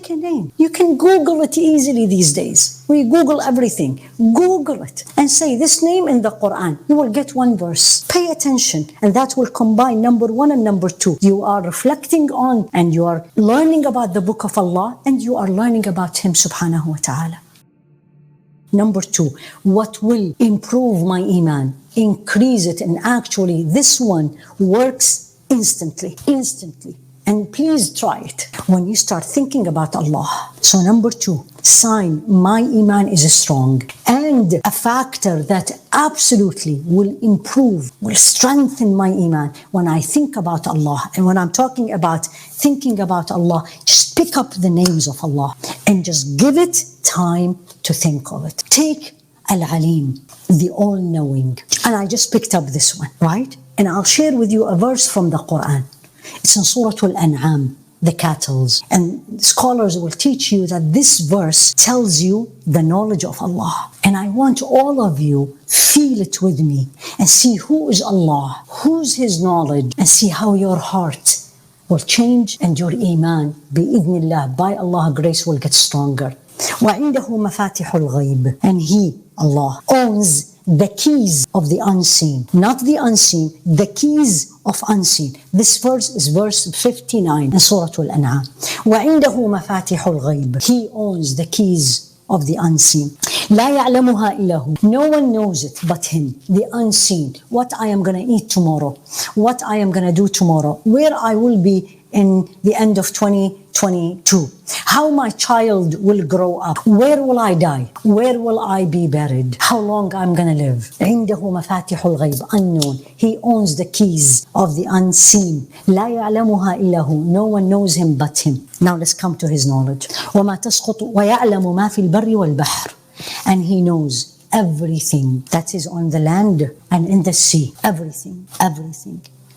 Pick a name. You can Google it easily these days. We Google everything. Google it and say this name in the Quran. You will get one verse. Pay attention, and that will combine number one and number two. You are reflecting on and you are learning about the book of Allah, and you are learning about Him subhanahu wa ta'ala. Number two, what will improve my Iman? Increase it, and actually this one works instantly. And please try it when you start thinking about Allah. So number two, sign my Iman is strong, and a factor that absolutely will improve, will strengthen my Iman when I think about Allah. And when I'm talking about thinking about Allah, just pick up the names of Allah and just give it time to think of it. Take Al-Alim, the all-knowing. And I just picked up this one, right? And I'll share with you a verse from the Quran. It's in Surah Al-An'am, the cattle. And scholars will teach you that this verse tells you the knowledge of Allah. And I want all of you feel it with me and see who is Allah, who's His knowledge, and see how your heart will change and your Iman, bi'idhnillah, by Allah's grace, will get stronger. وَعِنْدَهُ مَفَاتِحُ الْغَيْبِ. And He, Allah, owns the keys of the unseen. Not the unseen, the keys of unseen. This verse is verse 59 in Surah Al-An'am. وَعِنْدَهُ مَفَاتِحُ الْغَيْبِ. He owns the keys of the unseen. لَا يَعْلَمُهَا إِلَّا هُ. No one knows it but Him, the unseen. What I am going to eat tomorrow, what I am going to do tomorrow, where I will be in the end of 2022, how my child will grow up, where will I die, where will I be buried, how long I'm going to live. عنده مفاتيح الغيب, unknown. He owns the keys of the unseen. لا يعلمها إلا هو. No one knows Him but Him. Now let's come to His knowledge. وما تسقط ويعلم ما في البر والبحر. And He knows everything that is on the land and in the sea. Everything.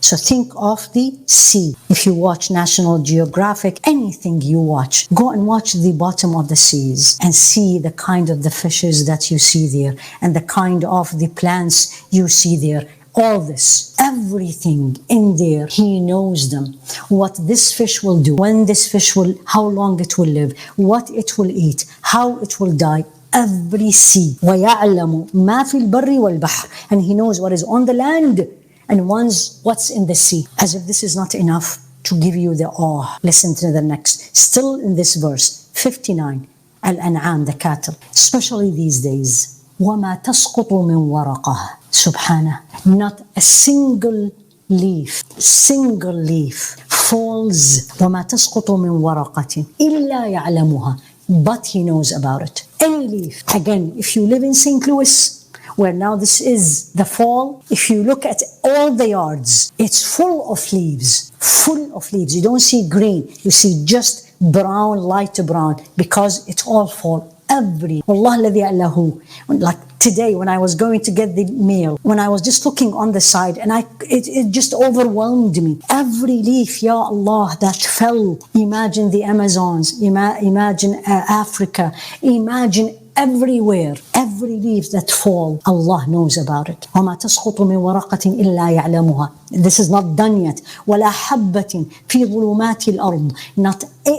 So think of the sea. If you watch National Geographic, anything you watch, go and watch the bottom of the seas and see the kind of the fishes that you see there and the kind of the plants you see there. All this, everything in there, He knows them. What this fish will do, when this fish will, how long it will live, what it will eat, how it will die. Every sea. وَيَعْلَمُ مَا فِي الْبَرِّ وَالْبَحْرِ. And He knows what is on the land and what's in the sea. As if this is not enough to give you the awe. Listen to the next. Still in this verse, 59, Al-An'am, the cattle. Especially these days. وَمَا تَسْقُطُ مِنْ وَرَقَهِ. Subhanah. Not a single leaf falls. وَمَا تَسْقُطُ مِنْ وَرَقَةٍ إِلَّا يَعْلَمُهَا. But He knows about it. Any leaf. Again, if you live in St. Louis, where now this is the fall, if you look at all the yards, it's full of leaves. You don't see green, you see just brown, light brown, because it's all fall. Wallah alladhi allahu. Like today when I was going to get the mail, when I was just looking on the side, and it just overwhelmed me. Every leaf, Ya Allah, that fell. Imagine the Amazons, imagine Africa, imagine everywhere. Every leaf that fall, Allah knows about it. وَمَا تَسْقُطُ مِنْ وَرَقَةٍ إِلَّا يَعْلَمُهَا. This is not done yet. وَلَا حَبَّةٍ فِي ظُلُمَاتِ الْأَرْضِ.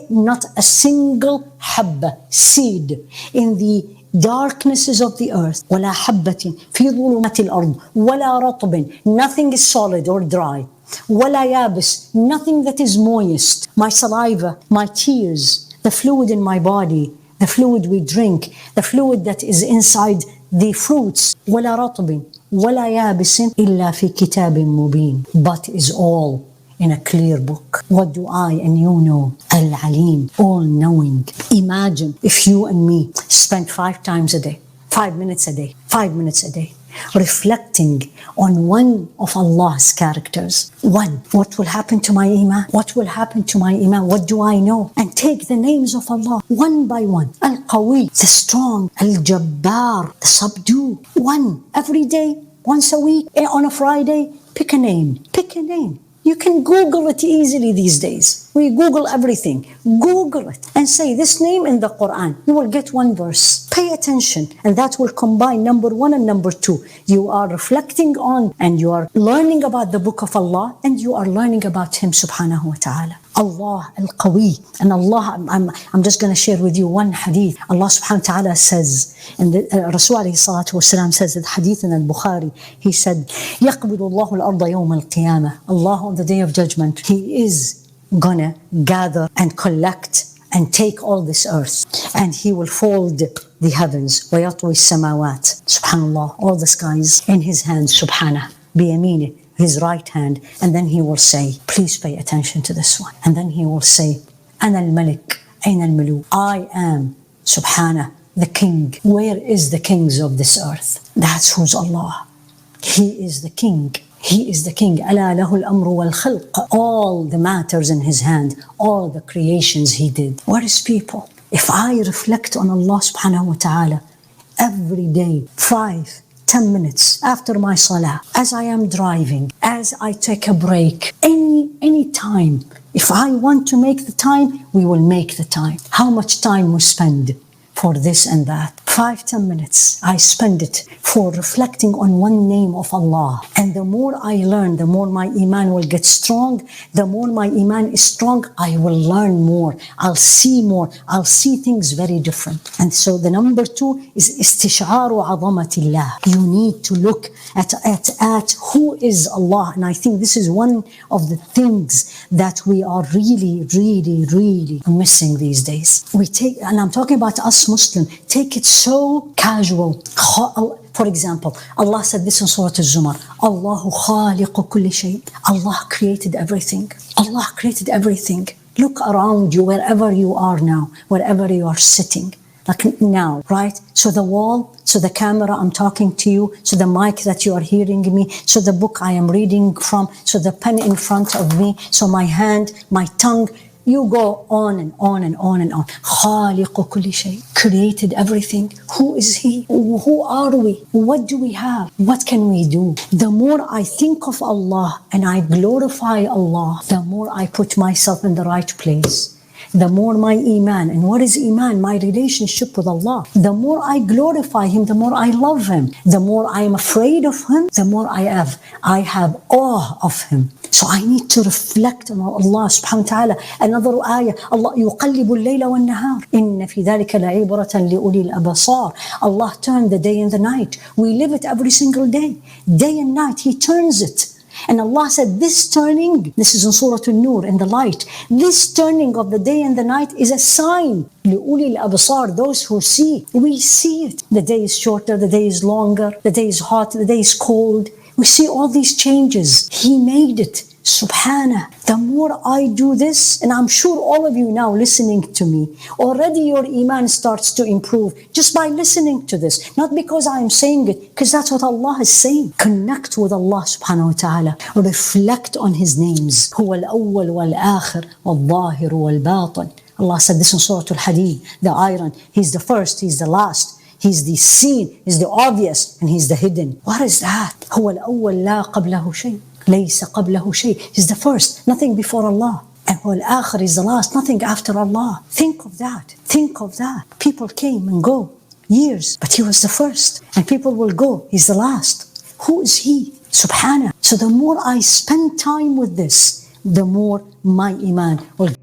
Not a single habba, seed, in the darknesses of the earth. وَلَا حَبَّةٍ فِي ظُلُمَاتِ الْأَرْضِ وَلَا رَطْبٍ. Nothing is solid or dry. وَلَا يَابِسٍ. Nothing that is moist. My saliva, my tears, the fluid in my body, the fluid we drink, the fluid that is inside the fruits. وَلَا رَطْبٍ وَلَا يَابِسٍ إِلَّا فِي كِتَابٍ مُبِينٍ. But is all in a clear book. What do I and you know? Al-Alim, all-knowing. Imagine if you and me spent 5 times a day, 5 minutes a day, reflecting on one of Allah's characters. One, what will happen to my Iman? What will happen to my Iman? What do I know? And take the names of Allah one by one. Al-Qawi, the strong. Al-Jabbar, the subdue. One, every day, once a week, on a Friday, pick a name. You can Google it easily these days. We Google everything. Google it and say this name in the Quran. You will get one verse. Pay attention, and that will combine number 1 and number 2. You are reflecting on and you are learning about the book of Allah, and you are learning about Him subhanahu wa ta'ala. Allah al-Qawi. And Allah, I'm just going to share with you one hadith. Allah subhanahu wa ta'ala says, and Rasul alayhi salatu wasalam says the hadith in al-Bukhari, he said, يَقْبِضُ اللَّهُ الْأَرْضَ يَوْمَ الْقِيَامَةِ. Allah on the day of judgment, He is gonna gather and collect and take all this earth, and He will fold the heavens, وَيَطْوِي السَّمَاوَاتِ. Subhanallah, all the skies in His hands, subhanah, بِيَمِينِهِ, His right hand, and then He will say, please pay attention to this one. And then He will say, أَنَا الْمَلِكُ أَيْنَ الْمُلُوكُ. I am, subhanah, the king. Where is the kings of this earth? That's who's Allah. He is the king. He is the king. أَلَا لَهُ الْأَمْرُ وَالْخَلْقُ. All the matters in His hand, all the creations He did. Where is people? If I reflect on Allah subhanahu wa ta'ala every day, 5-10 minutes after my salah, as I am driving, as I take a break, any time, if I want to make the time, we will make the time. How much time we spend for this and that? 5-10 minutes. I spend it for reflecting on one name of Allah. And the more I learn, the more my Iman will get strong. The more my Iman is strong, I will learn more. I'll see more. I'll see things very different. And so the number 2 is istish'aru 'azamatillah. You need to look at who is Allah. And I think this is one of the things that we are really, really, really missing these days. We take, and I'm talking about us Muslims, take it so casual. For example, Allah said this in Surah Al-Zumar, Allahu khaliqu kulli shay. Allah created everything. Allah created everything. Look around you, wherever you are now, wherever you are sitting. Like now, right? So the wall, so the camera, I'm talking to you, so the mic that you are hearing me, so the book I am reading from, so the pen in front of me, so my hand, my tongue. You go on and on and on and on. خالق كل شيء. Created everything. Who is He? Who are we? What do we have? What can we do? The more I think of Allah and I glorify Allah, the more I put myself in the right place. The more my Iman, and what is Iman? My relationship with Allah. The more I glorify Him, the more I love Him. The more I am afraid of Him, the more I have awe of Him. So I need to reflect on Allah subhanahu wa ta'ala. Another ayah, Allah يُقَلِّبُ اللَّيْلَ وَالنَّهَارِ إِنَّ فِي ذَلِكَ لَعِبْرَةً لِأُولِي الْأَبْصَارِ. Allah turned the day and the night. We live it every single day. Day and night, He turns it. And Allah said this turning, this is in Surah An-Nur, in the light, this turning of the day and the night is a sign. لِأُولِي الْأَبْصَارِ, those who see. We see it. The day is shorter, the day is longer, the day is hot, the day is cold. We see all these changes. He made it. Subhanah. The more I do this, and I'm sure all of you now listening to me, already your Iman starts to improve just by listening to this. Not because I'm saying it, because that's what Allah is saying. Connect with Allah subhanahu wa ta'ala. Reflect on His names. هو الأول والآخر والظاهر والباطن. Allah said this in Surah Al-Hadid, the iron. He's the first, He's the last. He's the seen, He's the obvious, and He's the hidden. What is that? هو الأول لا قبله شيء. ليس قبله شيء. He's the first, nothing before Allah. And هو الآخر is the last, nothing after Allah. Think of that. Think of that. People came and go, years, but He was the first. And people will go, He's the last. Who is He? Subhanah. So the more I spend time with this, the more my Iman will